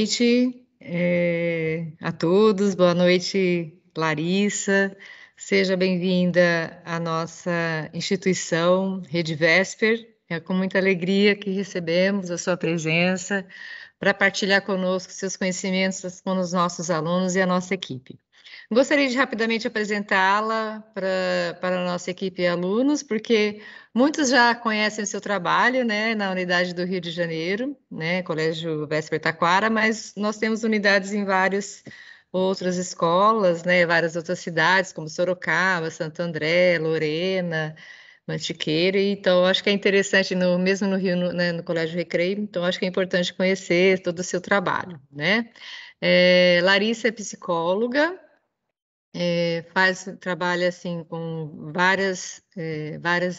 noite a todos, boa noite, Larissa. Seja bem-vinda à nossa instituição, Rede Vesper. É com muita alegria que recebemos a sua presença para partilhar conosco seus conhecimentos com os nossos alunos e a nossa equipe. Gostaria de rapidamente apresentá-la para a nossa equipe de alunos, porque muitos já conhecem o seu trabalho, né, na unidade do Rio de Janeiro, né, Colégio Vesper Taquara, mas nós temos unidades em várias outras escolas, né, várias outras cidades, como Sorocaba, Santo André, Lorena, Mantiqueira, então acho que é interessante, mesmo no Rio, né, no Colégio Recreio, então acho que é importante conhecer todo o seu trabalho, né. Larissa é psicóloga, trabalha assim com várias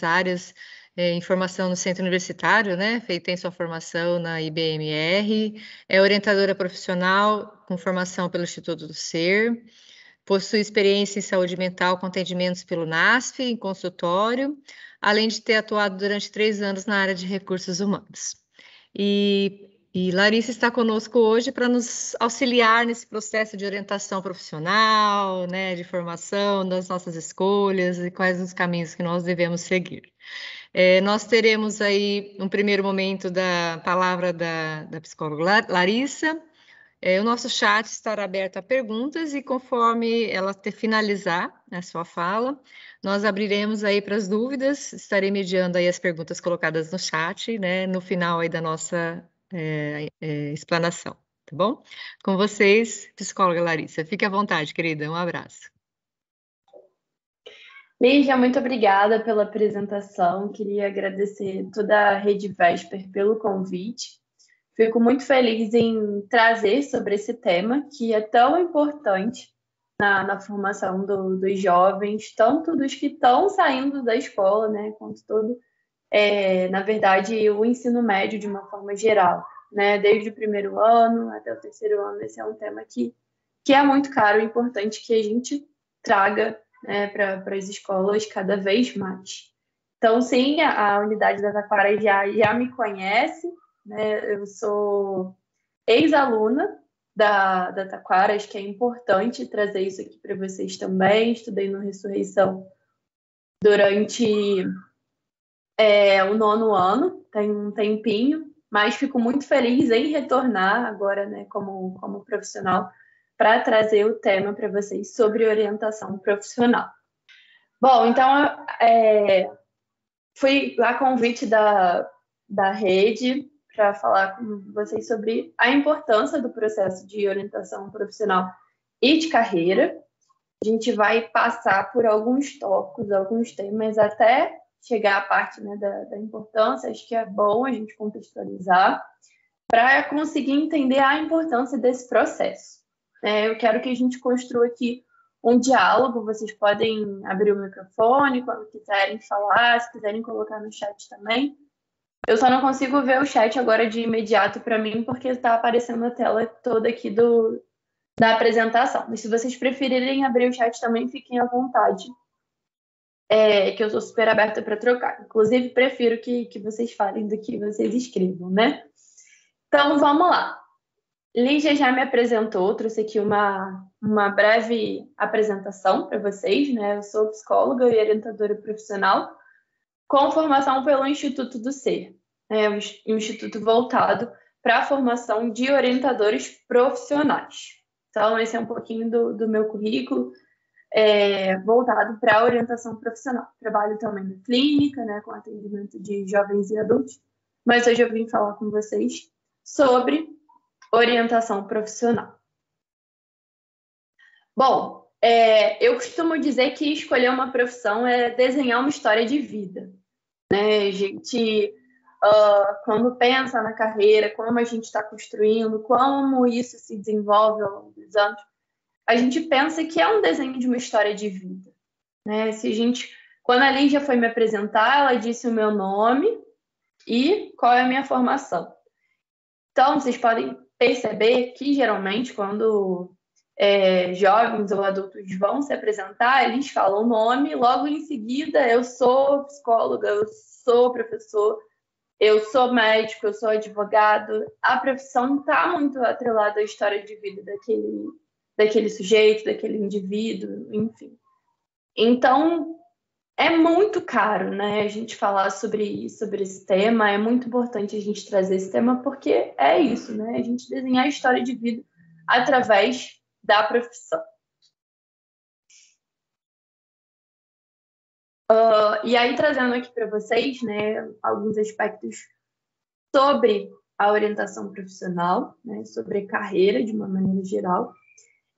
áreas, em formação no centro universitário, né? Tem sua formação na IBMR, é orientadora profissional com formação pelo Instituto do Ser, possui experiência em saúde mental com atendimentos pelo NASF, em consultório, além de ter atuado durante 3 anos na área de recursos humanos. E Larissa está conosco hoje para nos auxiliar nesse processo de orientação profissional, né, de formação das nossas escolhas e quais os caminhos que nós devemos seguir. Nós teremos aí um primeiro momento da palavra da psicóloga Larissa. O nosso chat estará aberto a perguntas e conforme ela finalizar a sua fala, nós abriremos aí para as dúvidas, estarei mediando aí as perguntas colocadas no chat, né, no final aí da nossa explanação, tá bom? Com vocês, psicóloga Larissa. Fique à vontade, querida. Um abraço. Lígia, muito obrigada pela apresentação. Queria agradecer toda a Rede Vesper pelo convite. Fico muito feliz em trazer sobre esse tema, que é tão importante na formação dos jovens, tanto dos que estão saindo da escola, né, quanto todo, na verdade, o ensino médio de uma forma geral, né, desde o primeiro ano até o terceiro ano. Esse é um tema que é muito caro e importante que a gente traga, né, para as escolas cada vez mais. Então, sim, a unidade da Taquara já me conhece, né? Eu sou ex-aluna da Taquara, acho que é importante trazer isso aqui para vocês também. Estudei no Ressurreição durante o 9º ano, tem um tempinho, mas fico muito feliz em retornar agora, né, como profissional, para trazer o tema para vocês sobre orientação profissional. Bom, então, fui a convite da rede para falar com vocês sobre a importância do processo de orientação profissional e de carreira. A gente vai passar por alguns tópicos, alguns temas, até chegar à parte, né, da importância. Acho que é bom a gente contextualizar para conseguir entender a importância desse processo. Eu quero que a gente construa aqui um diálogo. Vocês podem abrir o microfone quando quiserem falar, se quiserem colocar no chat também. Eu só não consigo ver o chat agora de imediato para mim, porque está aparecendo a tela toda aqui da apresentação. Mas se vocês preferirem abrir o chat também, fiquem à vontade, que eu sou super aberta para trocar. Inclusive, prefiro que vocês falem do que vocês escrevam, né? Então, vamos lá. Lígia já me apresentou, trouxe aqui uma breve apresentação para vocês, né? Eu sou psicóloga e orientadora profissional com formação pelo Instituto do Ser, um instituto voltado para a formação de orientadores profissionais. Então, esse é um pouquinho do meu currículo, voltado para a orientação profissional. Trabalho também na clínica, né, com atendimento de jovens e adultos, mas hoje eu vim falar com vocês sobre orientação profissional. Bom, eu costumo dizer que escolher uma profissão é desenhar uma história de vida, né? A gente, quando pensa na carreira, como a gente está construindo, como isso se desenvolve ao longo dos anos, a gente pensa que é um desenho de uma história de vida, né? Quando a Lígia foi me apresentar, ela disse o meu nome e qual é a minha formação. Então, vocês podem perceber que, geralmente, quando jovens ou adultos vão se apresentar, eles falam o nome, logo em seguida, eu sou psicóloga, eu sou professor. eu sou médico, eu sou advogado, a profissão está muito atrelada à história de vida daquele sujeito, daquele indivíduo, enfim. Então, é muito caro, né, a gente falar sobre esse tema, é muito importante a gente trazer esse tema, porque é isso, né, a gente desenhar a história de vida através da profissão. E aí, trazendo aqui para vocês, né, alguns aspectos sobre a orientação profissional, né, sobre a carreira de uma maneira geral.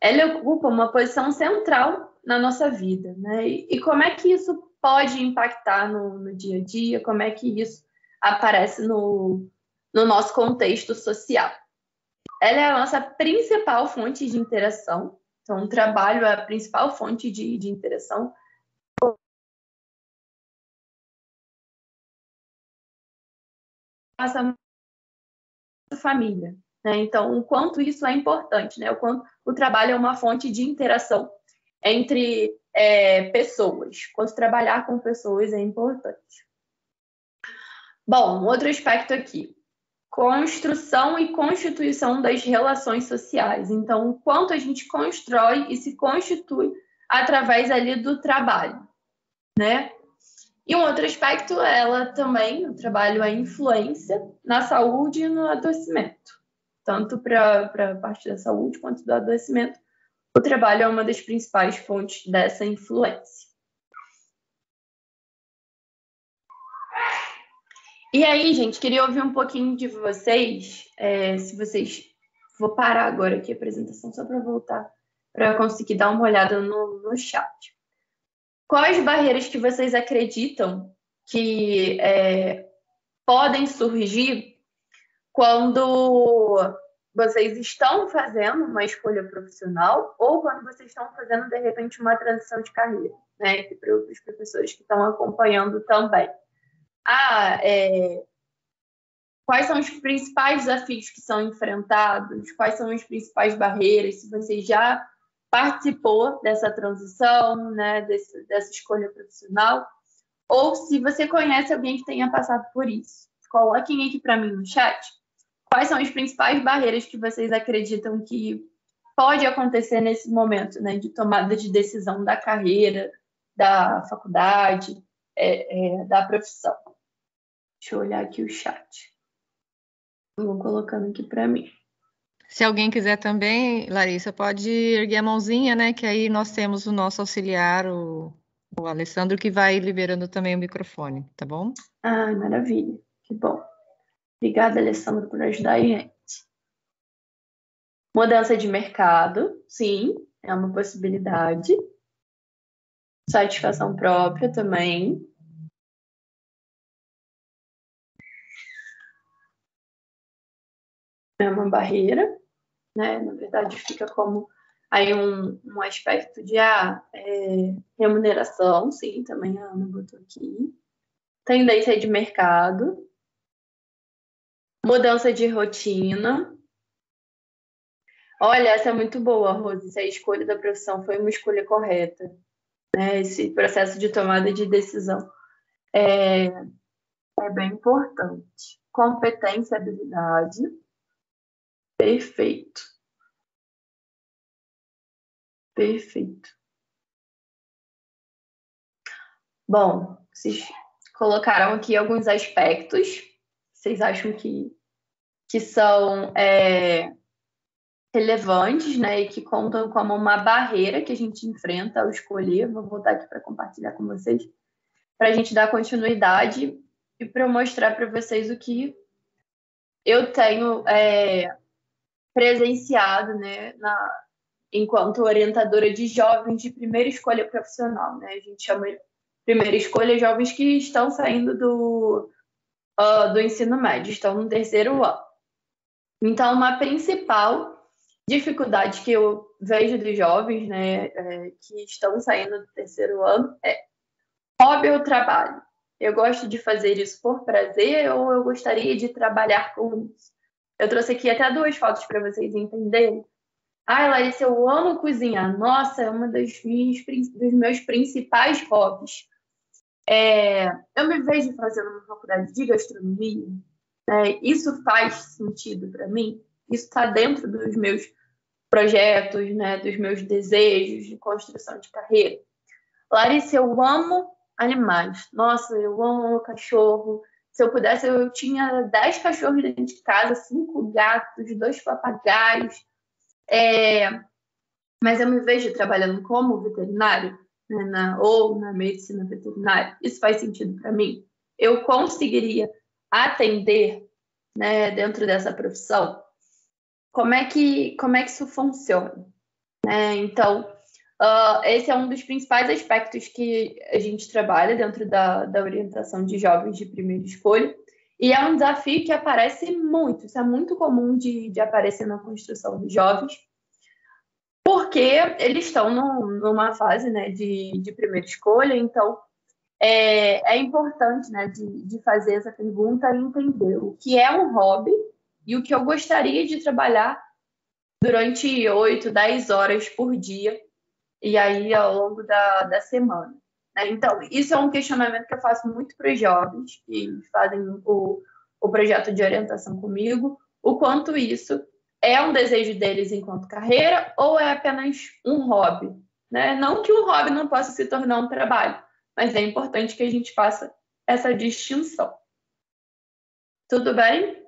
Ela ocupa uma posição central na nossa vida, né? E como é que isso pode impactar no dia a dia? Como é que isso aparece no nosso contexto social? Ela é a nossa principal fonte de interação. Então, o trabalho é a principal fonte de interação. Nossa família, né? Então, o quanto isso é importante, né? O quanto o trabalho é uma fonte de interação entre pessoas. Quanto trabalhar com pessoas é importante. Bom, outro aspecto aqui. Construção e constituição das relações sociais. Então, o quanto a gente constrói e se constitui através ali do trabalho, né? E um outro aspecto, ela também, o trabalho é influência na saúde e no adoecimento. Tanto para a parte da saúde quanto do adoecimento, o trabalho é uma das principais fontes dessa influência. E aí, gente, queria ouvir um pouquinho de vocês, se vocês... Vou parar agora aqui a apresentação só para voltar, para conseguir dar uma olhada no chat. Quais barreiras que vocês acreditam que podem surgir quando vocês estão fazendo uma escolha profissional ou quando vocês estão fazendo, de repente, uma transição de carreira, né? E para os professores que estão acompanhando também. Quais são os principais desafios que são enfrentados? Quais são as principais barreiras? Se você já participou dessa transição, né, dessa escolha profissional, ou se você conhece alguém que tenha passado por isso. Coloquem aqui para mim no chat quais são as principais barreiras que vocês acreditam que pode acontecer nesse momento, né, de tomada de decisão da carreira, da faculdade, da profissão. Deixa eu olhar aqui o chat. Vou colocando aqui para mim. Se alguém quiser também, Larissa, pode erguer a mãozinha, né? Que aí nós temos o nosso auxiliar, o Alessandro, que vai liberando também o microfone, tá bom? Ah, maravilha. Que bom. Obrigada, Alessandro, por ajudar a gente. Mudança de mercado, sim, é uma possibilidade. Satisfação própria também. É uma barreira, né? Na verdade, fica como aí um aspecto de remuneração, sim, também a Ana botou aqui. Tendência de mercado. Mudança de rotina. Olha, essa é muito boa, Rose. Se a escolha da profissão foi uma escolha correta, né? Esse processo de tomada de decisão é bem importante. Competência, habilidade. Perfeito. Perfeito. Bom, vocês colocaram aqui alguns aspectos. Vocês acham que são relevantes, né, e que contam como uma barreira que a gente enfrenta ao escolher. Vou voltar aqui para compartilhar com vocês, para a gente dar continuidade e para eu mostrar para vocês o que eu tenho presenciado, né, enquanto orientadora de jovens de primeira escolha profissional, né? A gente chama de primeira escolha jovens que estão saindo do ensino médio, estão no terceiro ano. Então, uma principal dificuldade que eu vejo dos jovens, né, que estão saindo do terceiro ano é hobby ou trabalho. Eu gosto de fazer isso por prazer ou eu gostaria de trabalhar com isso? Eu trouxe aqui até 2 fotos para vocês entenderem. Larissa, eu amo cozinhar. Nossa, é uma dos meus principais hobbies. Eu me vejo fazendo uma faculdade de gastronomia, né? Isso faz sentido para mim? Isso está dentro dos meus projetos, né? Dos meus desejos de construção de carreira. Larissa, eu amo animais. Nossa, eu amo o cachorro. Se eu pudesse, eu tinha 10 cachorros dentro de casa, 5 gatos, 2 papagaios. Mas eu me vejo trabalhando como veterinário, né, ou na medicina veterinária. Isso faz sentido para mim? Eu conseguiria atender, né, dentro dessa profissão? Como é que isso funciona? Então, esse é um dos principais aspectos que a gente trabalha dentro da orientação de jovens de primeira escolha. E é um desafio que aparece muito, isso é muito comum de aparecer na construção dos jovens, porque eles estão numa fase, né, de primeira escolha, então é importante, né, de fazer essa pergunta e entender o que é um hobby e o que eu gostaria de trabalhar durante 8, 10 horas por dia e aí ao longo da semana. Né? Então, isso é um questionamento que eu faço muito para os jovens que fazem o projeto de orientação comigo, o quanto isso é um desejo deles enquanto carreira ou é apenas um hobby. Né? Não que um hobby não possa se tornar um trabalho, mas é importante que a gente faça essa distinção. Tudo bem?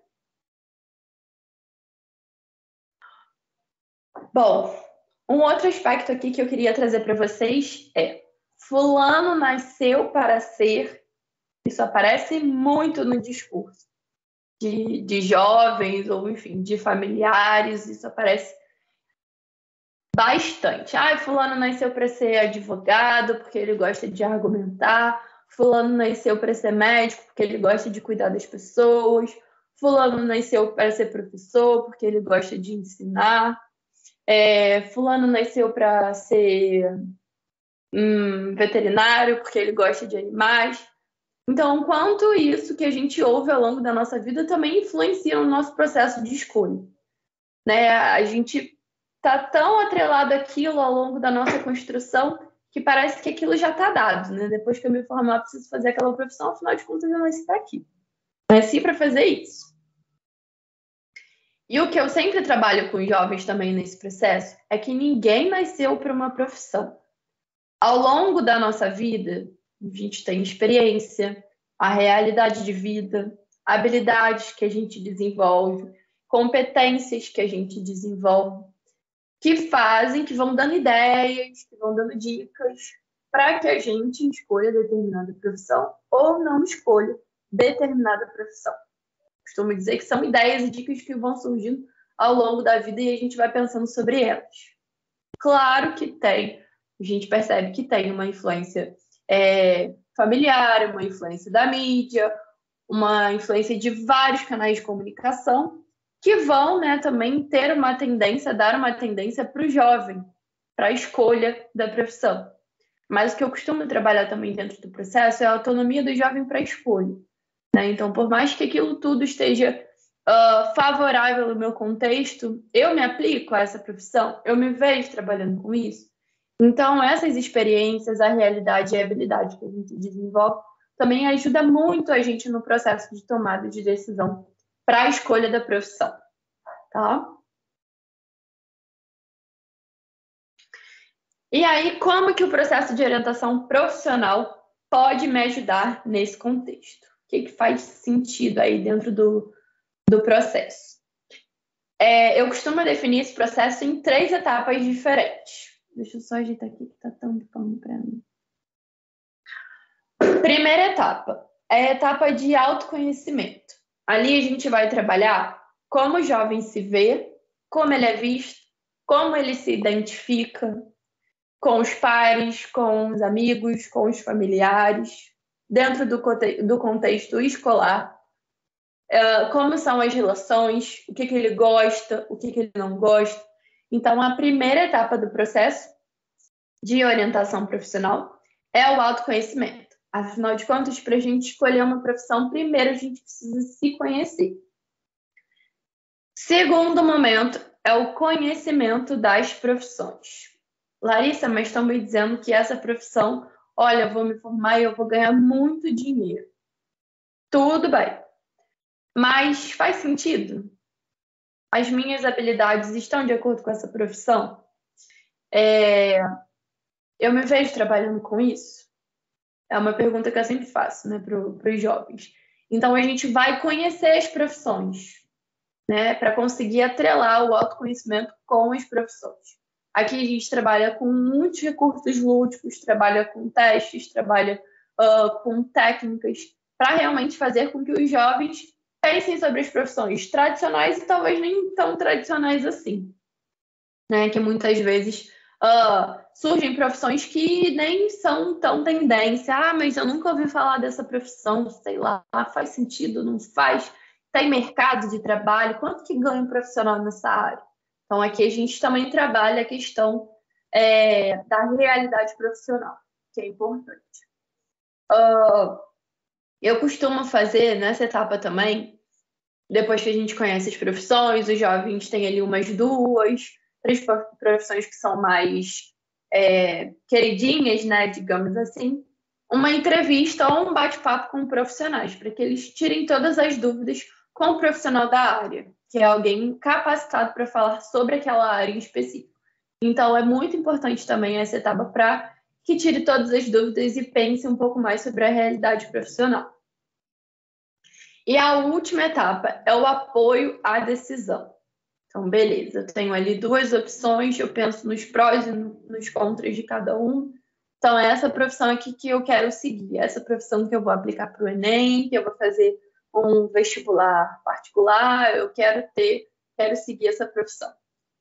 Bom, um outro aspecto aqui que eu queria trazer para vocês é: fulano nasceu para ser. Isso aparece muito no discurso de jovens ou, enfim, de familiares. Isso aparece bastante. Fulano nasceu para ser advogado porque ele gosta de argumentar. Fulano nasceu para ser médico porque ele gosta de cuidar das pessoas. Fulano nasceu para ser professor porque ele gosta de ensinar. Fulano nasceu para ser veterinário porque ele gosta de animais. Então, quanto isso que a gente ouve ao longo da nossa vida também influencia no nosso processo de escolha. Né? A gente está tão atrelado àquilo ao longo da nossa construção que parece que aquilo já está dado. Né? Depois que eu me formar, eu preciso fazer aquela profissão, afinal de contas, eu nasci para aqui. Nasci para fazer isso. E o que eu sempre trabalho com jovens também nesse processo é que ninguém nasceu para uma profissão. Ao longo da nossa vida, a gente tem experiência, a realidade de vida, habilidades que a gente desenvolve, competências que a gente desenvolve, que fazem, que vão dando ideias, que vão dando dicas para que a gente escolha determinada profissão ou não escolha determinada profissão. Costumo dizer que são ideias e dicas que vão surgindo ao longo da vida e a gente vai pensando sobre elas. Claro que tem. A gente percebe que tem uma influência familiar, uma influência da mídia, uma influência de vários canais de comunicação que vão, né, também ter uma tendência, dar uma tendência para o jovem, para a escolha da profissão. Mas o que eu costumo trabalhar também dentro do processo é a autonomia do jovem para a escolha. Né? Então, por mais que aquilo tudo esteja favorável no meu contexto, eu me aplico a essa profissão, eu me vejo trabalhando com isso. Então, essas experiências, a realidade e a habilidade que a gente desenvolve também ajuda muito a gente no processo de tomada de decisão para a escolha da profissão. Tá? E aí, como que o processo de orientação profissional pode me ajudar nesse contexto? O que faz sentido aí dentro do processo? Eu costumo definir esse processo em 3 etapas diferentes. Deixa eu só ajeitar aqui que tá tão pano para mim. Primeira etapa é a etapa de autoconhecimento. Ali a gente vai trabalhar como o jovem se vê, como ele é visto, como ele se identifica com os pares, com os amigos, com os familiares, dentro do contexto escolar. Como são as relações, o que ele gosta, o que ele não gosta. Então, a primeira etapa do processo de orientação profissional é o autoconhecimento. Afinal de contas, para a gente escolher uma profissão, primeiro a gente precisa se conhecer. Segundo momento é o conhecimento das profissões. Larissa, mas estão me dizendo que essa profissão olha, eu vou me formar e eu vou ganhar muito dinheiro. Tudo bem. Mas faz sentido? As minhas habilidades estão de acordo com essa profissão? Eu me vejo trabalhando com isso? É uma pergunta que eu sempre faço, né, para os jovens. Então, a gente vai conhecer as profissões, né, para conseguir atrelar o autoconhecimento com as profissões. Aqui a gente trabalha com muitos recursos lúdicos, trabalha com testes, trabalha com técnicas, para realmente fazer com que os jovens pensem sobre as profissões tradicionais e talvez nem tão tradicionais assim, né? Que muitas vezes surgem profissões que nem são tão tendência. Ah, mas eu nunca ouvi falar dessa profissão, sei lá, faz sentido, não faz? Tem mercado de trabalho? Quanto que ganha um profissional nessa área? Então, aqui a gente também trabalha a questão da realidade profissional, que é importante. Eu costumo fazer nessa etapa também, depois que a gente conhece as profissões, os jovens têm ali umas 2, 3 profissões que são mais queridinhas, né, digamos assim, uma entrevista ou um bate-papo com profissionais, para que eles tirem todas as dúvidas com o profissional da área, que é alguém capacitado para falar sobre aquela área em específico. Então, é muito importante também essa etapa para que tire todas as dúvidas e pense um pouco mais sobre a realidade profissional. E a última etapa é o apoio à decisão. Então, beleza, eu tenho ali 2 opções, eu penso nos prós e nos contras de cada um. Então, é essa profissão aqui que eu quero seguir, essa profissão que eu vou aplicar para o Enem, que eu vou fazer um vestibular particular, eu quero seguir essa profissão.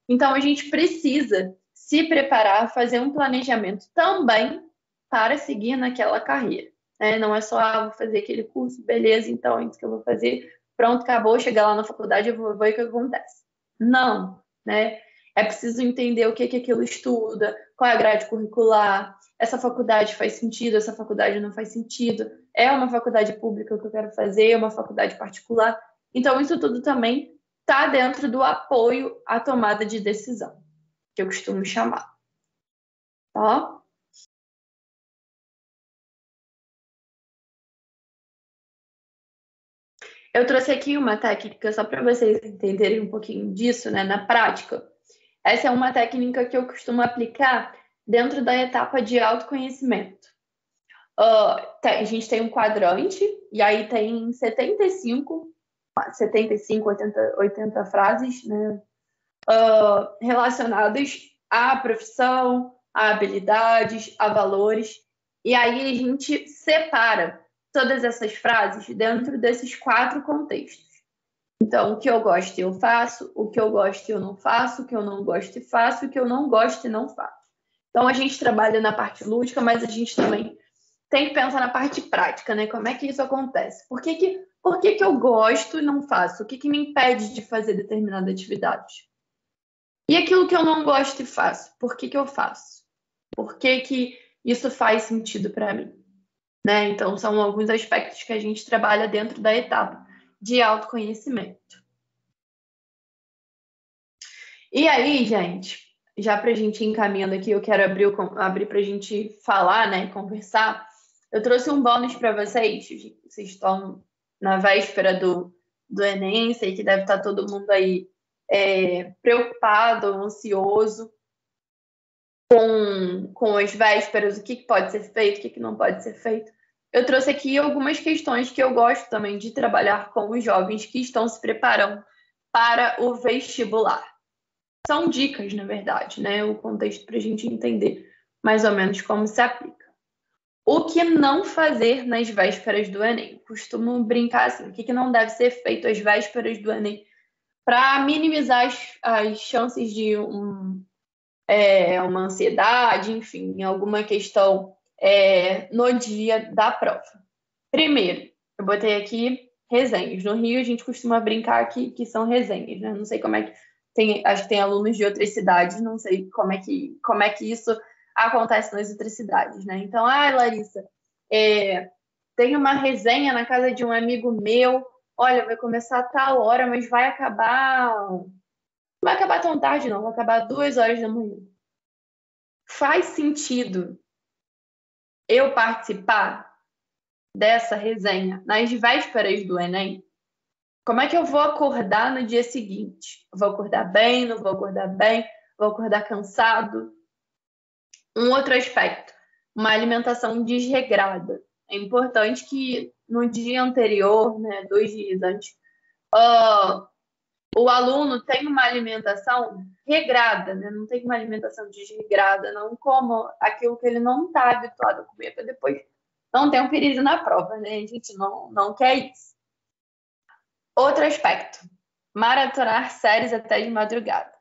Então, a gente precisa se preparar, fazer um planejamento também para seguir naquela carreira. Né? Não é só, vou fazer aquele curso, beleza, então é isso que eu vou fazer, pronto, acabou, chegar lá na faculdade, eu vou ver o que acontece. Não, né? É preciso entender o que aquilo estuda, qual é a grade curricular, essa faculdade faz sentido, essa faculdade não faz sentido, é uma faculdade pública que eu quero fazer, é uma faculdade particular. Então, isso tudo também está dentro do apoio à tomada de decisão, que eu costumo chamar. Tá? Eu trouxe aqui uma técnica só para vocês entenderem um pouquinho disso, né, na prática. Essa é uma técnica que eu costumo aplicar dentro da etapa de autoconhecimento. A gente tem um quadrante, e aí tem 75, 80 frases, né, relacionadas à profissão, a habilidades, a valores. E aí a gente separa todas essas frases dentro desses 4 contextos. Então, o que eu gosto eu faço, o que eu gosto eu não faço, o que eu não gosto e faço, o que eu não gosto e não faço. Então, a gente trabalha na parte lúdica, mas a gente também tem que pensar na parte prática, né? Como é que isso acontece? Por que eu gosto e não faço? O que me impede de fazer determinada atividade? E aquilo que eu não gosto e faço? Por que eu faço? Por que isso faz sentido para mim? Né? Então, são alguns aspectos que a gente trabalha dentro da etapa de autoconhecimento. E aí, gente, já para a gente ir encaminhando aqui, eu quero abrir para a gente falar, né, conversar. Eu trouxe um bônus para vocês. Vocês estão na véspera do Enem, sei que deve estar todo mundo aí preocupado, ansioso com as vésperas, o que pode ser feito, o que não pode ser feito. Eu trouxe aqui algumas questões que eu gosto também de trabalhar com os jovens que estão se preparando para o vestibular. São dicas, na verdade, né? O contexto para a gente entender mais ou menos como se aplica. O que não fazer nas vésperas do Enem? Costumo brincar assim, o que não deve ser feito às vésperas do Enem para minimizar as chances de uma ansiedade, enfim, alguma questão no dia da prova. Primeiro, eu botei aqui resenhas. No Rio, a gente costuma brincar que são resenhas, né? Não sei como é que acho que tem alunos de outras cidades, não sei como é que isso acontece nas outras cidades, né? Então, Larissa, tem uma resenha na casa de um amigo meu, olha, vai começar a tal hora, mas vai acabar... Não vai acabar tão tarde, não, vai acabar 2 horas da manhã. Faz sentido eu participar dessa resenha nas vésperas do Enem, como é que eu vou acordar no dia seguinte? Vou acordar bem, não vou acordar bem, vou acordar cansado? Um outro aspecto, uma alimentação desregrada. É importante que no dia anterior, né, 2 dias antes, o aluno tenha uma alimentação regrada, né? Não tem uma alimentação desregrada, não como aquilo que ele não está habituado a comer, para depois não ter um perigo na prova, né? A gente não quer isso. Outro aspecto, maratonar séries até de madrugada.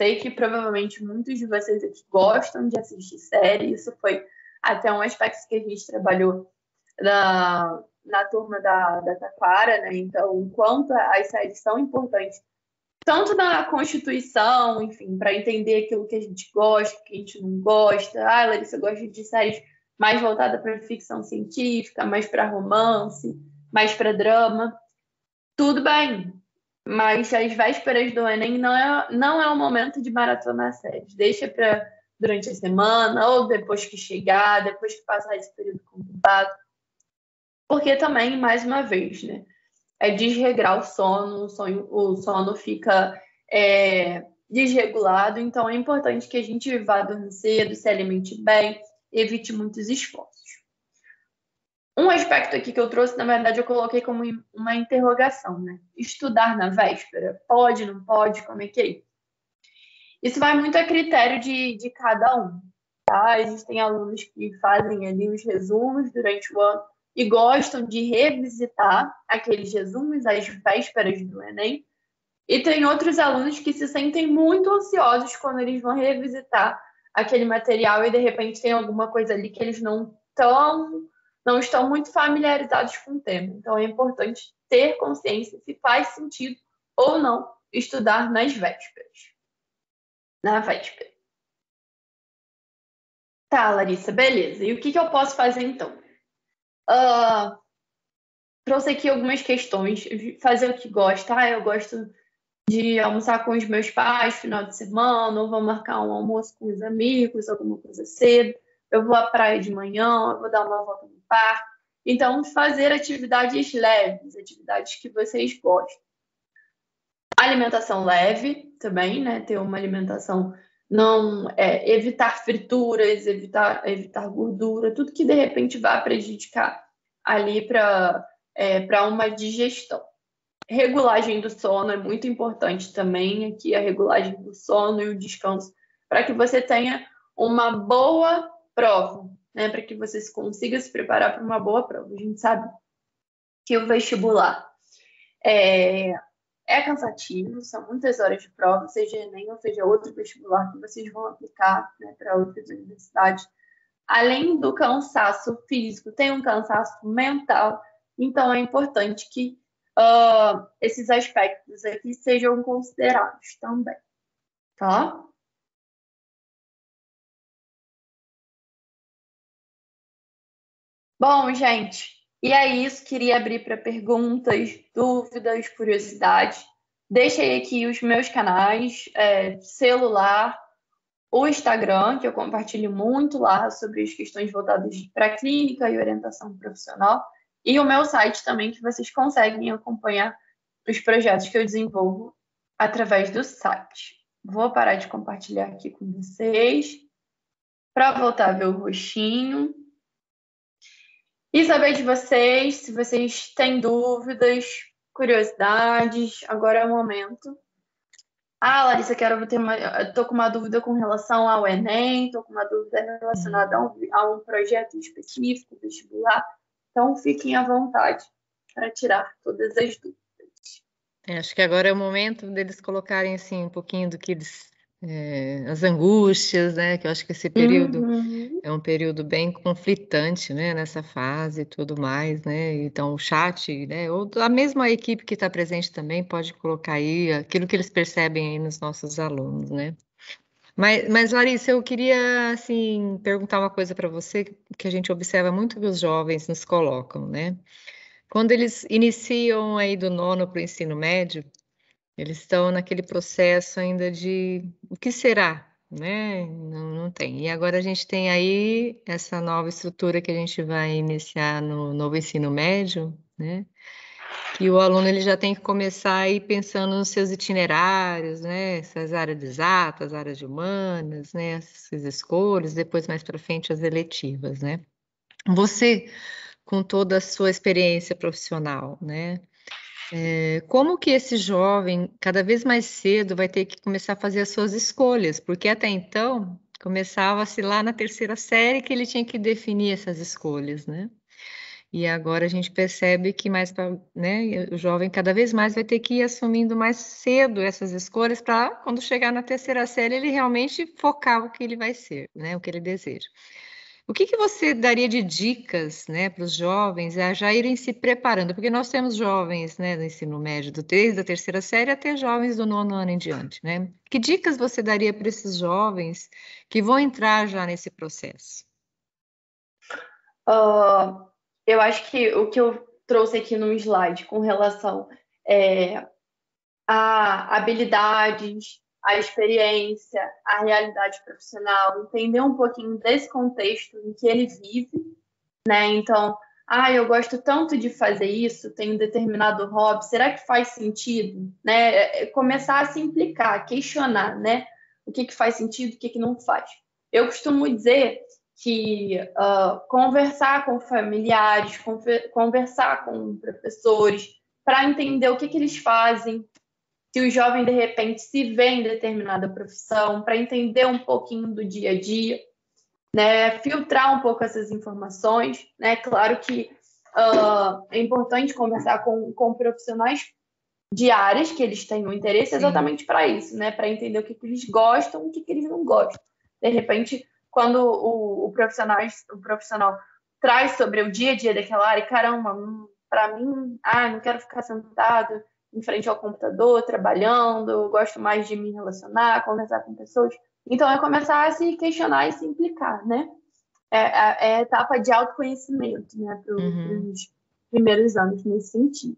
Sei que provavelmente muitos de vocês aqui gostam de assistir séries, isso foi até um aspecto que a gente trabalhou na turma da Taquara, né? Então, o quanto as séries são importantes, tanto na Constituição, enfim, para entender aquilo que a gente gosta, que a gente não gosta. Ah, Larissa gosta de séries mais voltadas para ficção científica, mais para romance, mais para drama. Tudo bem, mas as vésperas do Enem não é o momento de maratonar séries. Deixa para durante a semana, ou depois que chegar, depois que passar esse período conturbado. Porque também, mais uma vez, né, é desregrar o sono fica desregulado, então é importante que a gente vá dormir cedo, se alimente bem, evite muitos esforços. Um aspecto aqui que eu trouxe, na verdade, eu coloquei como uma interrogação, né? Estudar na véspera, pode, não pode, como é que é? Isso vai muito a critério de cada um, tá? Existem alunos que fazem ali os resumos durante o ano e gostam de revisitar aqueles resumos às vésperas do Enem. E tem outros alunos que se sentem muito ansiosos quando eles vão revisitar aquele material e, de repente, tem alguma coisa ali que eles não estão muito familiarizados com o tema. Então, é importante ter consciência se faz sentido ou não estudar nas vésperas. Na véspera. Tá, Larissa, beleza. E o que eu posso fazer, então? Trouxe aqui algumas questões. Fazer o que gosta. Eu gosto de almoçar com os meus pais final de semana, ou vou marcar um almoço com os amigos, alguma coisa cedo. Eu vou à praia de manhã, eu vou dar uma volta no parque. Então, fazer atividades leves, atividades que vocês gostam. Alimentação leve também, né? Ter uma alimentação, não evitar frituras, evitar gordura, tudo que de repente vá prejudicar ali para uma digestão. Regulagem do sono é muito importante também, aqui a regulagem do sono e o descanso, para que você tenha uma boa prova, né? Para que você consiga se preparar para uma boa prova. A gente sabe que o vestibular é cansativo, são muitas horas de prova, seja Enem ou seja outro vestibular que vocês vão aplicar, né, para outras universidades. Além do cansaço físico, tem um cansaço mental, então é importante que esses aspectos aqui sejam considerados também, tá? Bom, gente, e é isso. Queria abrir para perguntas, dúvidas, curiosidades. Deixei aqui os meus canais, celular, o Instagram, que eu compartilho muito lá sobre as questões voltadas para a clínica e orientação profissional, e o meu site também, que vocês conseguem acompanhar os projetos que eu desenvolvo através do site. Vou parar de compartilhar aqui com vocês para voltar a ver o rostinho. E saber de vocês, se vocês têm dúvidas, curiosidades, agora é o momento. Larissa, estou com uma dúvida com relação ao Enem, estou com uma dúvida relacionada a um projeto específico, vestibular. Então, fiquem à vontade para tirar todas as dúvidas. Acho que agora é o momento deles colocarem assim um pouquinho do que eles as angústias, né? Que eu acho que esse período é um período bem conflitante, né? Nessa fase e tudo mais, né? Então o chat, né? Ou a mesma equipe que está presente também pode colocar aí aquilo que eles percebem aí nos nossos alunos, né? Mas Larissa, eu queria assim perguntar uma coisa para você que a gente observa muito que os jovens nos colocam, né? Quando eles iniciam aí do nono para o ensino médio, eles estão naquele processo ainda de o que será, né? não tem. E agora a gente tem aí essa nova estrutura que a gente vai iniciar no novo ensino médio, né? Que o aluno ele já tem que começar aí pensando nos seus itinerários, né? Essas áreas de exatas, áreas de humanas, né? Essas escolhas, depois mais para frente as eletivas, né? Você, com toda a sua experiência profissional, né? Como que esse jovem, cada vez mais cedo, vai ter que começar a fazer as suas escolhas? Porque até então, começava-se lá na terceira série que ele tinha que definir essas escolhas, né? E agora a gente percebe que mais né, o jovem cada vez mais vai ter que ir assumindo mais cedo essas escolhas para quando chegar na terceira série ele realmente focar o que ele vai ser, né, o que ele deseja. O que você daria de dicas, né, para os jovens a já irem se preparando? Porque nós temos jovens, né, no ensino médio, desde a terceira série até jovens do 9º ano em diante, né? Que dicas você daria para esses jovens que vão entrar já nesse processo? Eu acho que o que eu trouxe aqui no slide com relação a habilidades, a experiência, a realidade profissional, entender um pouquinho desse contexto em que ele vive, né? Então, eu gosto tanto de fazer isso, tenho determinado hobby, será que faz sentido, né? Começar a se implicar, questionar, né? O que faz sentido, o que não faz. Eu costumo dizer que conversar com familiares, conversar com professores, para entender o que eles fazem, se o jovem, de repente, se vê em determinada profissão, para entender um pouquinho do dia a dia, né? Filtrar um pouco essas informações, né? Claro que é importante conversar com profissionais de áreas que eles tenham interesse exatamente para isso, né? Para entender o que eles gostam e o que eles não gostam. De repente, quando o profissional traz sobre o dia a dia daquela área, caramba, para mim, não quero ficar sentado em frente ao computador, trabalhando, eu gosto mais de me relacionar, conversar com pessoas. Então, é começar a se questionar e se implicar, né? É a etapa de autoconhecimento, né? Para os primeiros anos, nesse sentido.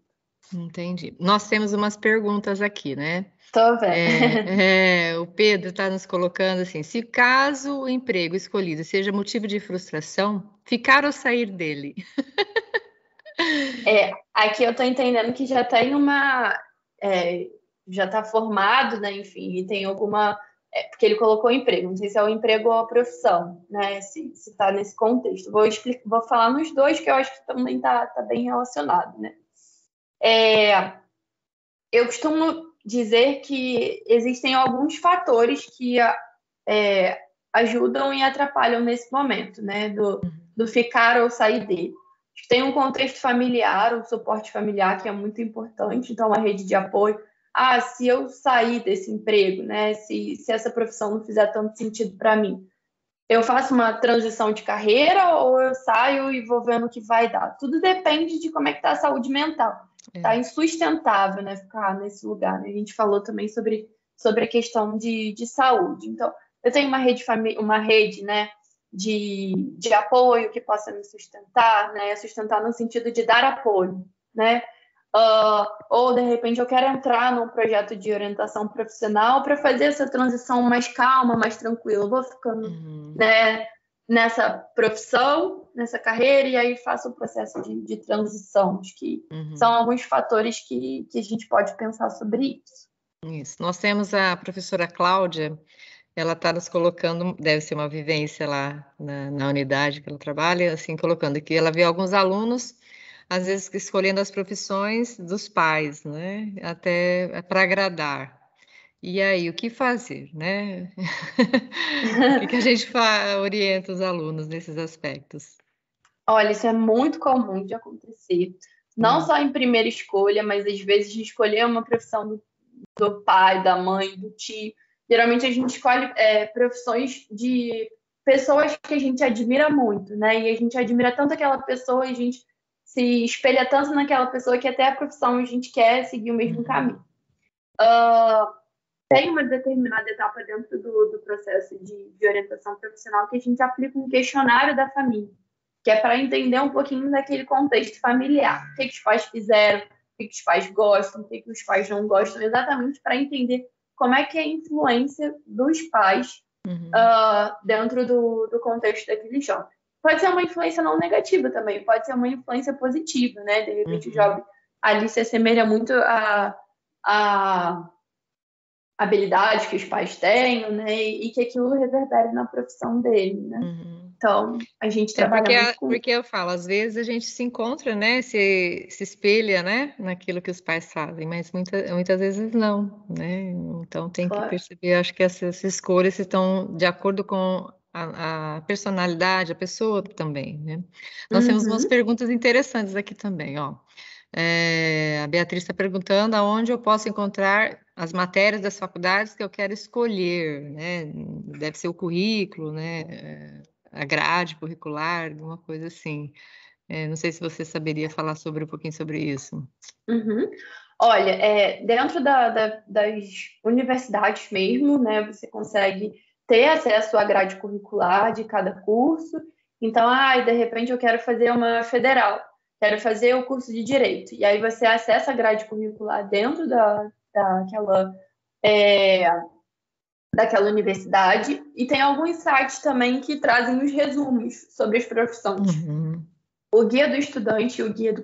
Entendi. Nós temos umas perguntas aqui, né? Tô vendo. O Pedro está nos colocando assim: se caso o emprego escolhido seja motivo de frustração, ficar ou sair dele? Aqui eu estou entendendo que já tem já está formado, né? Enfim, e tem alguma. Porque ele colocou emprego, não sei se é o emprego ou a profissão, né? Se está nesse contexto. Vou falar nos dois, que eu acho que também está bem relacionado, né? Eu costumo dizer que existem alguns fatores que ajudam e atrapalham nesse momento, né? Do ficar ou sair dele. Tem um contexto familiar, um suporte familiar que é muito importante, então uma rede de apoio. Se eu sair desse emprego, né? Se essa profissão não fizer tanto sentido para mim, eu faço uma transição de carreira ou eu saio e vou vendo o que vai dar. Tudo depende de como é que está a saúde mental. Está insustentável, né, ficar nesse lugar, né? A gente falou também sobre a questão de saúde. Então, eu tenho uma rede, né, de apoio que possa me sustentar, né? Sustentar no sentido de dar apoio, né? Ou, de repente, eu quero entrar num projeto de orientação profissional para fazer essa transição mais calma, mais tranquila. Eu vou ficando, né, nessa profissão, nessa carreira, e aí faço o processo de transição. Acho que são alguns fatores que a gente pode pensar sobre isso. Isso. Nós temos a professora Cláudia, ela está nos colocando, deve ser uma vivência lá na unidade que ela trabalha, assim, colocando que ela vê alguns alunos, às vezes, escolhendo as profissões dos pais, né? Até para agradar. E aí, o que fazer, né? O que a gente orienta os alunos nesses aspectos? Olha, isso é muito comum de acontecer. Não só em primeira escolha, mas às vezes de escolher uma profissão do pai, da mãe, do tio. Geralmente a gente escolhe profissões de pessoas que a gente admira muito, né? E a gente admira tanto aquela pessoa, a gente se espelha tanto naquela pessoa que até a profissão a gente quer seguir o mesmo caminho. Tem uma determinada etapa dentro do processo de orientação profissional que a gente aplica um questionário da família, que é para entender um pouquinho daquele contexto familiar. O que os pais fizeram, o que os pais gostam, o que os pais não gostam, exatamente para entender como é que é a influência dos pais dentro do contexto daquele jovem. Pode ser uma influência não negativa também, pode ser uma influência positiva, né? De repente o jovem ali se assemelha muito a habilidades que os pais têm, né? E que aquilo reverbere na profissão dele, né? Então, a gente trabalha muito com... Porque eu falo, às vezes a gente se encontra, né? Se espelha, né? Naquilo que os pais fazem, mas muitas vezes não, né? Então, tem que perceber, acho que essas escolhas estão de acordo com a personalidade, a pessoa também, né? Nós temos umas perguntas interessantes aqui também, ó. A Beatriz está perguntando aonde eu posso encontrar as matérias das faculdades que eu quero escolher, né? Deve ser o currículo, né? A grade curricular, alguma coisa assim. Não sei se você saberia falar um pouquinho sobre isso. Olha, dentro das universidades mesmo, né? Você consegue ter acesso à grade curricular de cada curso. Então, de repente eu quero fazer uma federal, quero fazer o curso de Direito. E aí você acessa a grade curricular dentro daquela universidade, e tem alguns sites também que trazem os resumos sobre as profissões. O Guia do Estudante e o Guia de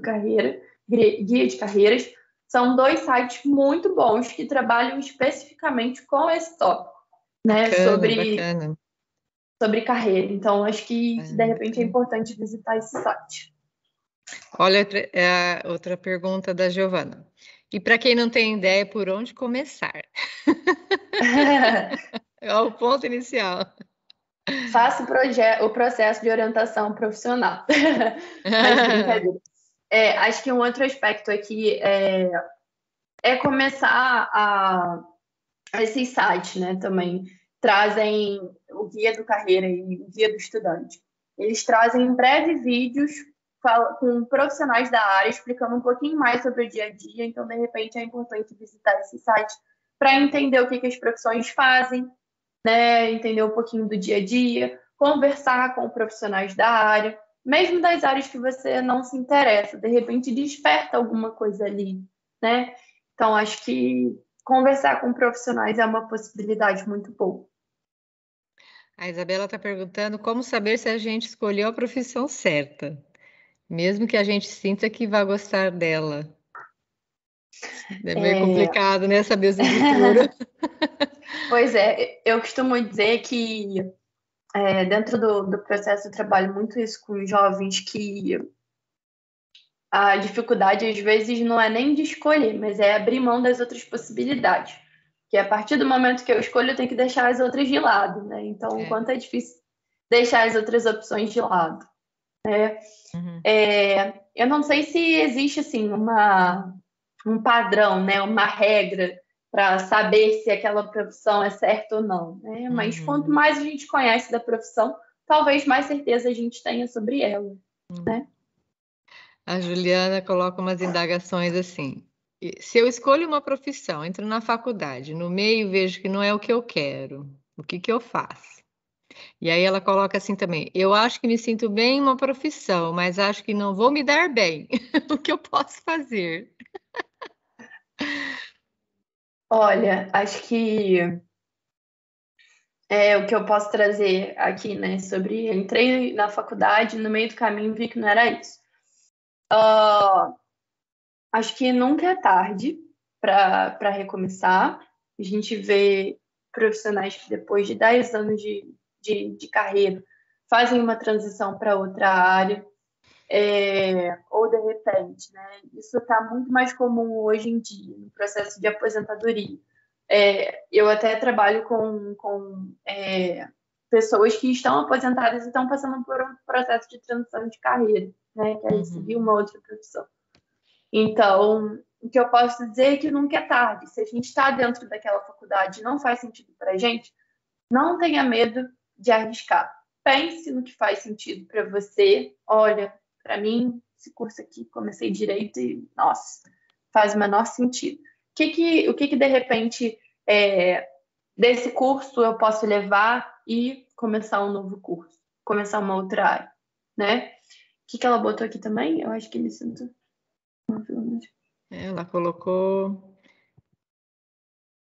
Carreiras são 2 sites muito bons que trabalham especificamente com esse tópico, né? Bacana. Sobre carreira. Então, acho que de repente é importante visitar esse site. Olha, outra pergunta da Giovana. E para quem não tem ideia, por onde começar? É o ponto inicial. Faça o processo de orientação profissional. Mas brincadeira. Acho que um outro aspecto aqui é começar esses sites, né, também trazem o Guia do Carreira e o Guia do Estudante. Eles trazem breves vídeos com profissionais da área explicando um pouquinho mais sobre o dia a dia. Então, de repente, é importante visitar esse site para entender o que as profissões fazem, né, entender um pouquinho do dia a dia, conversar com profissionais da área, mesmo das áreas que você não se interessa. De repente, desperta alguma coisa ali, né? Então, acho que conversar com profissionais é uma possibilidade muito boa. A Isabela está perguntando como saber se a gente escolheu a profissão certa, mesmo que a gente sinta que vai gostar dela. É meio complicado, né? Saber os escrituras. Pois é, eu costumo dizer que dentro do processo eu trabalho muito isso com jovens, que a dificuldade às vezes não é nem de escolher, mas é abrir mão das outras possibilidades. Que a partir do momento que eu escolho, eu tenho que deixar as outras de lado, né? Então, o quanto é difícil deixar as outras opções de lado, né? Eu não sei se existe assim um padrão, né? Uma regra para saber se aquela profissão é certa ou não, né? Mas quanto mais a gente conhece da profissão, talvez mais certeza a gente tenha sobre ela, né? A Juliana coloca umas indagações assim. Se eu escolho uma profissão, entro na faculdade, no meio vejo que não é o que eu quero, o que eu faço? E aí ela coloca assim também, eu acho que me sinto bem em uma profissão, mas acho que não vou me dar bem. O que eu posso fazer? Olha, acho que o que eu posso trazer aqui, né, sobre entrei na faculdade, no meio do caminho vi que não era isso. Acho que nunca é tarde para recomeçar. A gente vê profissionais que depois de 10 anos de carreira fazem uma transição para outra área, ou de repente, né? Isso está muito mais comum hoje em dia, no processo de aposentadoria. Eu até trabalho com pessoas que estão aposentadas e estão passando por um processo de transição de carreira, né? Querem seguir uma outra profissão. Então, o que eu posso dizer é que nunca é tarde. Se a gente está dentro daquela faculdade e não faz sentido para a gente, não tenha medo de arriscar. Pense no que faz sentido para você. Olha, para mim, esse curso aqui, comecei direito e, nossa, faz o menor sentido. O que de repente, desse curso eu posso levar e começar um novo curso, começar uma outra área, né? O que ela botou aqui também? Eu acho que me sinto... Ela colocou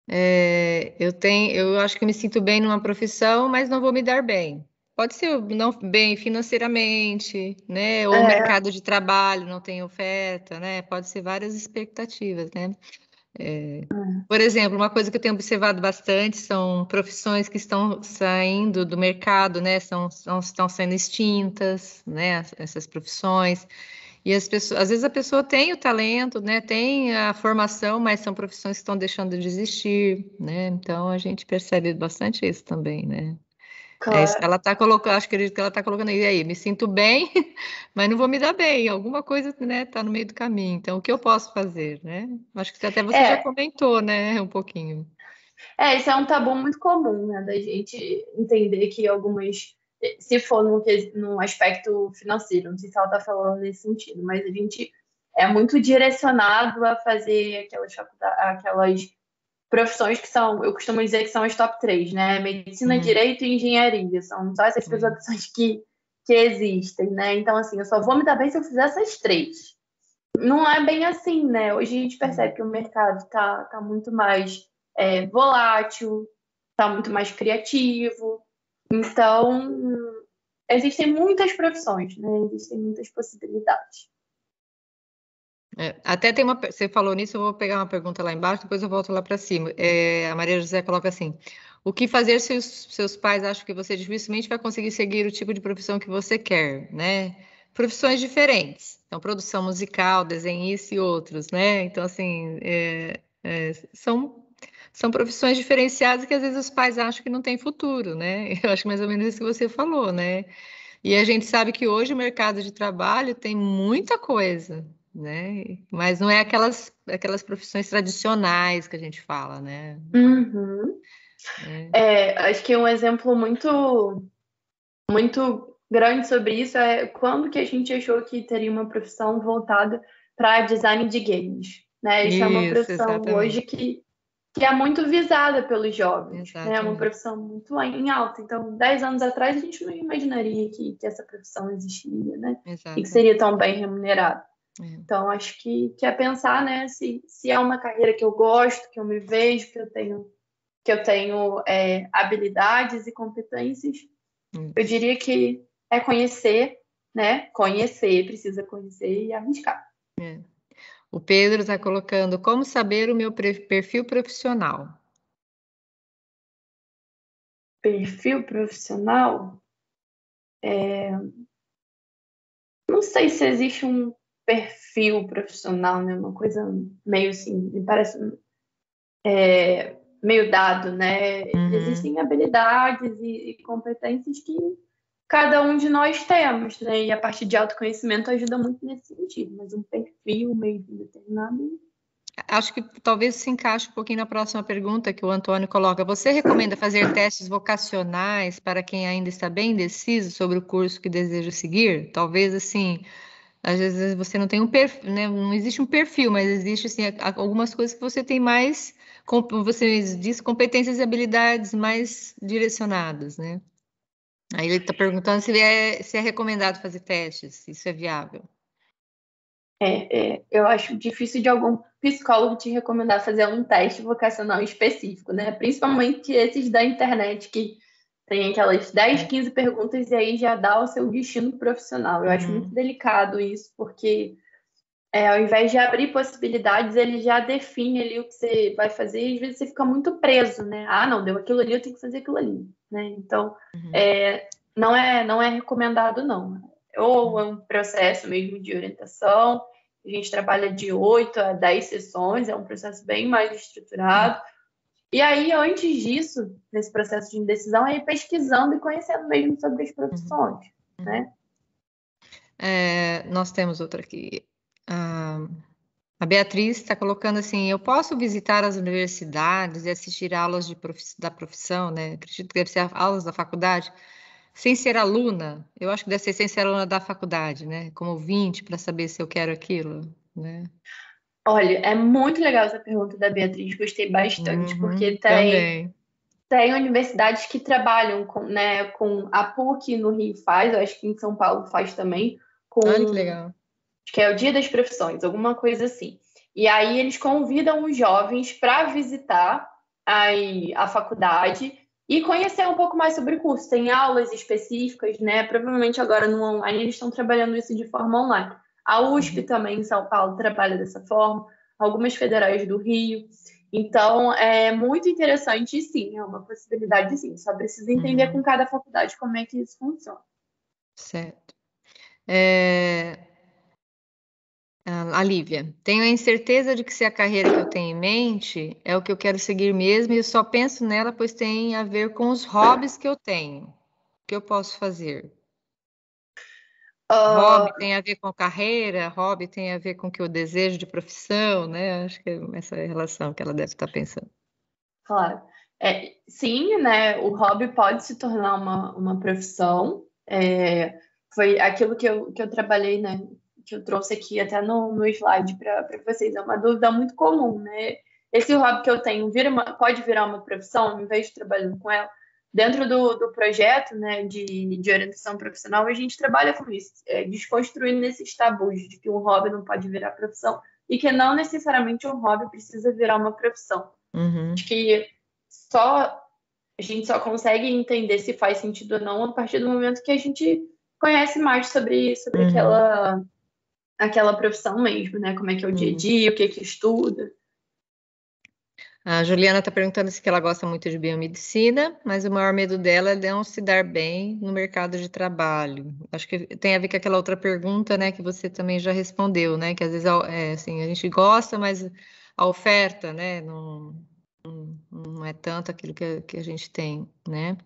Eu acho que eu me sinto bem numa profissão, mas não vou me dar bem. Pode ser não bem financeiramente, né? Ou o É, mercado de trabalho não tem oferta, né? Pode ser várias expectativas, né? Por exemplo, uma coisa que eu tenho observado bastante são profissões que estão saindo do mercado, né? Estão sendo extintas, né? Essas profissões. E as pessoas, às vezes a pessoa tem o talento, né? Tem a formação, mas são profissões que estão deixando de existir, né? Então a gente percebe bastante isso também, né? É isso que claro. ela está colocando, acho que acredito que ela está colocando aí. E aí, me sinto bem, mas não vou me dar bem. Alguma coisa, né, tá no meio do caminho. Então, o que eu posso fazer, né? Acho que até você já É, comentou, né, um pouquinho. isso é um tabu muito comum, né, da gente entender que algumas, se for num aspecto financeiro, não sei se ela está falando nesse sentido, mas a gente é muito direcionado a fazer aquelas profissões que são, eu costumo dizer que são as top três, né? Medicina, Uhum. direito e engenharia. São só essas três É. opções que existem, né? Então, assim, eu só vou me dar bem se eu fizer essas três. Não é bem assim, né? Hoje a gente percebe que o mercado tá muito mais volátil, tá muito mais criativo. Então, existem muitas profissões, né? Existem muitas possibilidades. Até tem uma. Você falou nisso, eu vou pegar uma pergunta lá embaixo, depois eu volto lá para cima. A Maria José coloca assim: o que fazer se os seus pais acham que você dificilmente vai conseguir seguir o tipo de profissão que você quer, né? Profissões diferentes, então produção musical, desenhista e outros, né? Então, assim, são profissões diferenciadas que às vezes os pais acham que não tem futuro, né? Eu acho mais ou menos isso que você falou, né? E a gente sabe que hoje o mercado de trabalho tem muita coisa, né? Mas não é aquelas profissões tradicionais que a gente fala, né? Uhum. É. Acho que um exemplo muito grande sobre isso é quando que a gente achou que teria uma profissão voltada para design de games, né? Isso é uma Isso, profissão hoje exatamente. que é muito visada pelos jovens, né? É uma Exatamente. profissão muito em alta. Então, 10 anos atrás, a gente não imaginaria que essa profissão existiria, né? E que Exatamente. seria tão bem remunerada. É. Então, acho que é pensar, né, se é uma carreira que eu gosto, que eu me vejo, que eu tenho habilidades e competências. Eu Isso. diria que é conhecer, né? Conhecer, precisa conhecer e arriscar. É. O Pedro está colocando como saber o meu perfil profissional. Perfil profissional, não sei se existe um perfil profissional, né? Uma coisa meio assim, me parece meio dado, né? Uhum. Existem habilidades e competências que cada um de nós temos, né? E a parte de autoconhecimento ajuda muito nesse sentido, mas um perfil meio determinado. Acho que talvez se encaixe um pouquinho na próxima pergunta que o Antônio coloca. Você recomenda fazer testes vocacionais para quem ainda está bem indeciso sobre o curso que deseja seguir? Talvez assim, às vezes você não tem um perfil, né? Não existe um perfil, mas existe assim algumas coisas que você tem mais, como você diz, competências e habilidades mais direcionadas, né? Aí ele está perguntando se é recomendado fazer testes, se isso é viável. Eu acho difícil de algum psicólogo te recomendar fazer um teste vocacional específico, né? Principalmente esses da internet que tem aquelas 10, 15 perguntas e aí já dá o seu destino profissional. Eu acho muito Uhum, delicado isso, porque ao invés de abrir possibilidades, ele já define ali o que você vai fazer e às vezes você fica muito preso, né? Ah, não, deu aquilo ali, eu tenho que fazer aquilo ali, né? Então, uhum, não é recomendado, não. Ou é uhum, um processo mesmo de orientação, a gente trabalha de 8 a 10 sessões, é um processo bem mais estruturado. E aí, antes disso, nesse processo de indecisão, é ir pesquisando e conhecendo mesmo sobre as uhum, profissões, uhum. né? Nós temos outra aqui. A Beatriz está colocando assim: eu posso visitar as universidades e assistir aulas da profissão, né? Acredito que deve ser aulas da faculdade, sem ser aluna. Eu acho que deve ser sem ser aluna da faculdade, né? Como ouvinte, para saber se eu quero aquilo, né? Olha, é muito legal essa pergunta da Beatriz, gostei bastante, porque Uhum, tem, também. tem universidades que trabalham com, né, com a PUC no Rio faz, eu acho que em São Paulo faz também, Olha que com, legal. acho que é o Dia das Profissões, alguma coisa assim. E aí eles convidam os jovens para visitar a faculdade e conhecer um pouco mais sobre o curso. Tem aulas específicas, né? Provavelmente agora no online eles estão trabalhando isso de forma online. A USP também em São Paulo trabalha dessa forma, algumas federais do Rio. Então, é muito interessante, e sim, é uma possibilidade, sim. Só precisa entender com cada faculdade como é que isso funciona. Certo. A Lívia, tenho a incerteza de que se a carreira que eu tenho em mente é o que eu quero seguir mesmo e eu só penso nela pois tem a ver com os hobbies que eu tenho. O que eu posso fazer? Hobby tem a ver com carreira, hobby tem a ver com o que eu desejo de profissão, né? Acho que é essa relação que ela deve estar pensando. Claro. Sim, né? O hobby pode se tornar uma profissão. Foi aquilo que eu trabalhei, né? Que eu trouxe aqui até no slide para vocês. É uma dúvida muito comum, né? Esse hobby que eu tenho pode virar uma profissão, em vez de trabalhando com ela. Dentro do projeto, né, de orientação profissional, a gente trabalha com isso, desconstruindo esses tabus de que um hobby não pode virar profissão e que não necessariamente um hobby precisa virar uma profissão. Acho que a gente só consegue entender se faz sentido ou não a partir do momento que a gente conhece mais sobre aquela profissão mesmo, né? Como é que é o dia a dia, o que estuda. A Juliana está perguntando se ela gosta muito de biomedicina, mas o maior medo dela é não se dar bem no mercado de trabalho. Acho que tem a ver com aquela outra pergunta, né, que você também já respondeu, né, que às vezes assim, a gente gosta, mas a oferta, né, não é tanto aquilo que a gente tem, né?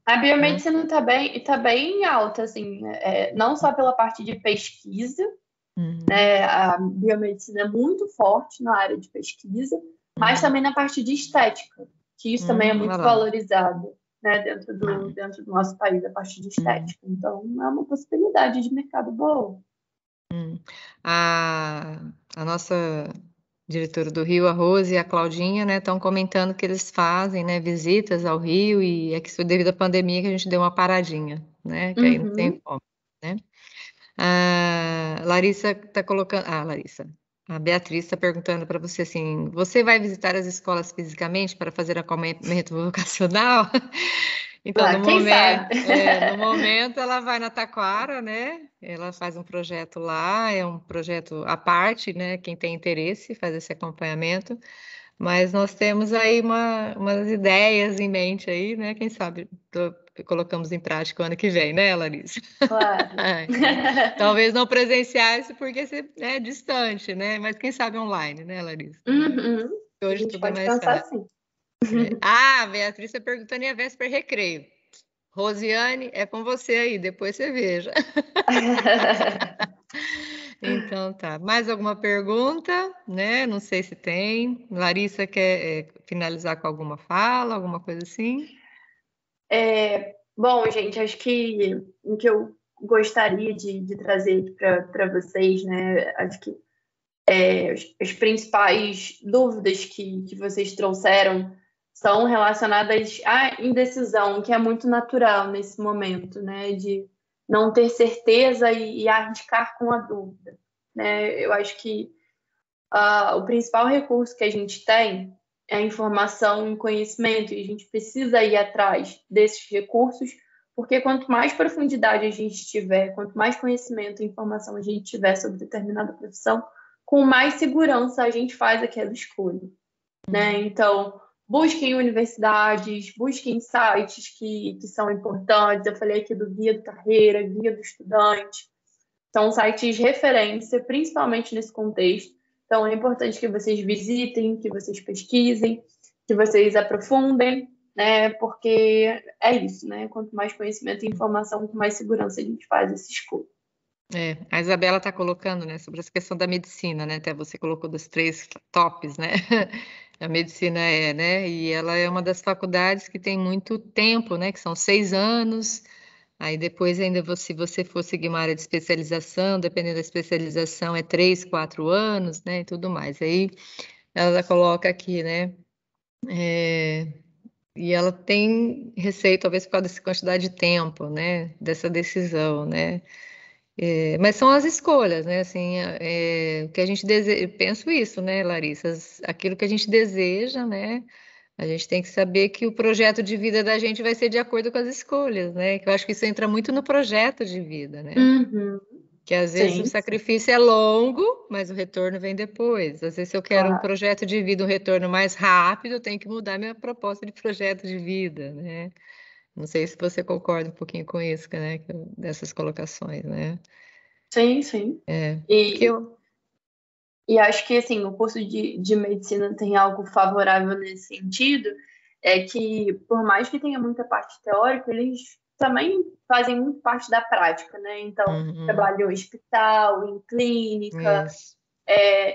A biomedicina está bem alta, assim, não só pela parte de pesquisa, né, a biomedicina é muito forte na área de pesquisa, mas também na parte de estética, que isso também é muito valorizado, né, dentro do nosso país, a parte de estética. Então, é uma possibilidade de mercado boa. A nossa diretora do Rio, a Rose e a Claudinha, né, estão comentando que eles fazem, né, visitas ao Rio e é que isso devido à pandemia que a gente deu uma paradinha, né, que aí não tem como, né. A Larissa está colocando, Larissa, a Beatriz está perguntando para você assim, você vai visitar as escolas fisicamente para fazer acompanhamento vocacional? Então, no momento ela vai na Taquara, né? Ela faz um projeto lá, é um projeto à parte, né? Quem tem interesse faz esse acompanhamento, mas nós temos aí umas ideias em mente aí, né? Quem sabe colocamos em prática o ano que vem, né, Larissa? Claro. Talvez não presenciais, porque é distante, né? Mas quem sabe online, né, Larissa? Hoje tudo é mais fácil. A Beatriz está perguntando e a véspera recreio. Rosiane, é com você aí, depois você veja. Então tá. Mais alguma pergunta, né? Não sei se tem. Larissa quer finalizar com alguma fala, alguma coisa assim? Bom, gente, acho que o que eu gostaria de trazer para vocês, né? Acho que as principais dúvidas que vocês trouxeram são relacionadas à indecisão, que é muito natural nesse momento, né? De não ter certeza e arriscar com a dúvida, né? Eu acho que o principal recurso que a gente tem é a informação e conhecimento, e a gente precisa ir atrás desses recursos, porque quanto mais profundidade a gente tiver, quanto mais conhecimento e informação a gente tiver sobre determinada profissão, com mais segurança a gente faz aquela escolha, né? Então, busquem universidades, busquem sites que são importantes. Eu falei aqui do Guia do Carreira, Guia do Estudante. São sites de referência, principalmente nesse contexto. Então, é importante que vocês visitem, que vocês pesquisem, que vocês aprofundem, né? Porque é isso, né? Quanto mais conhecimento e informação, com mais segurança a gente faz esse escolha. A Isabela está colocando, né, sobre essa questão da medicina, né? Até você colocou dos 3 tops, né? A medicina né? E ela é uma das faculdades que tem muito tempo, né? Que são 6 anos. Aí depois ainda se você for seguir uma área de especialização, dependendo da especialização, é 3, 4 anos, né? E tudo mais. Aí ela coloca aqui, né? E ela tem receio, talvez por causa dessa quantidade de tempo, né? Dessa decisão, né? Mas são as escolhas, né? Assim, o que a gente deseja, penso isso, né, Larissa? Aquilo que a gente deseja, né? A gente tem que saber que o projeto de vida da gente vai ser de acordo com as escolhas, né? Que eu acho que isso entra muito no projeto de vida, né? Uhum. Que às vezes o Sim, sacrifício é longo, mas o retorno vem depois. Às vezes, se eu quero um claro. projeto de vida, um retorno mais rápido, eu tenho que mudar minha proposta de projeto de vida, né? Não sei se você concorda um pouquinho com isso, né? Dessas colocações, né? Sim, sim. Porque E, eu. e acho que assim, o curso de medicina tem algo favorável nesse sentido, é que por mais que tenha muita parte teórica, eles também fazem muito parte da prática, né? Então, Uhum, trabalho em hospital, em clínica, isso,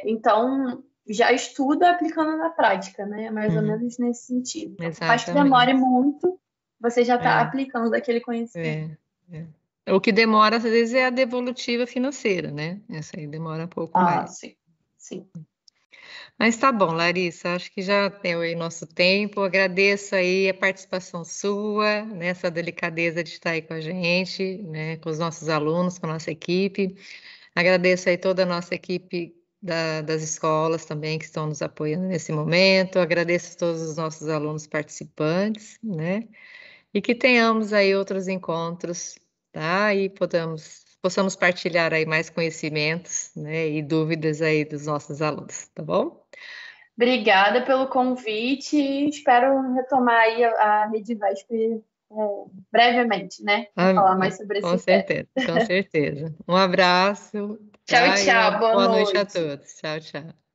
então já estuda aplicando na prática, né? Mais ou uhum, menos nesse sentido. Então, por mais que demore exatamente. muito, você já está É, aplicando aquele conhecimento. é, é. O que demora, às vezes, é a devolutiva financeira, né? Essa aí demora um pouco Ah, mais. sim, sim. Mas tá bom, Larissa, acho que já deu aí nosso tempo. Agradeço aí a participação sua, nessa delicadeza de estar aí com a gente, né, com os nossos alunos, com a nossa equipe. Agradeço aí toda a nossa equipe das escolas também que estão nos apoiando nesse momento. Agradeço a todos os nossos alunos participantes, né? E que tenhamos aí outros encontros, tá? E possamos partilhar aí mais conhecimentos, né, e dúvidas aí dos nossos alunos, tá bom? Obrigada pelo convite e espero retomar aí a Redivesp brevemente, né? Para Ah, falar mais sobre esse com tema. certeza, com certeza. Um abraço, Tchau, tá? E uma tchau, boa boa noite a noite. todos. Tchau, tchau.